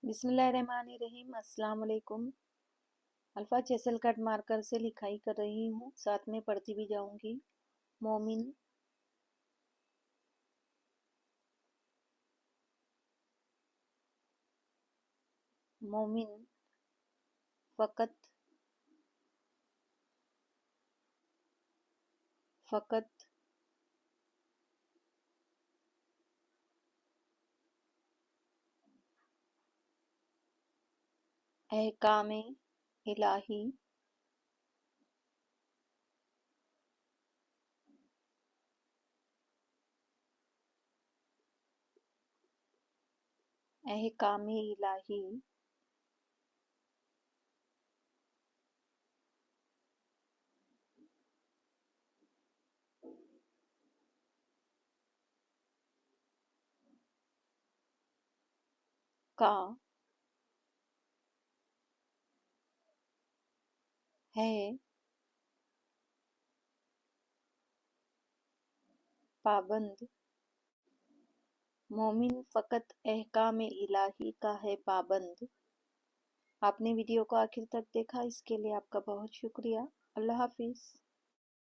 بسم اللہ الرحمن الرحیم۔ السلام علیکم۔ الفا چیسل کٹ مارکر سے لکھائی کر رہی ہوں، ساتھ میں پڑھتی بھی جاؤں گی۔ مومن، مومن، فقط، فقط، احکام الہی، احکام الہی کا ہے پابند۔ مومن فقط احکام الہی کا ہے پابند۔ آپ نے ویڈیو کو آخر تک دیکھا، اس کے لیے آپ کا بہت شکریہ۔ اللہ حافظ۔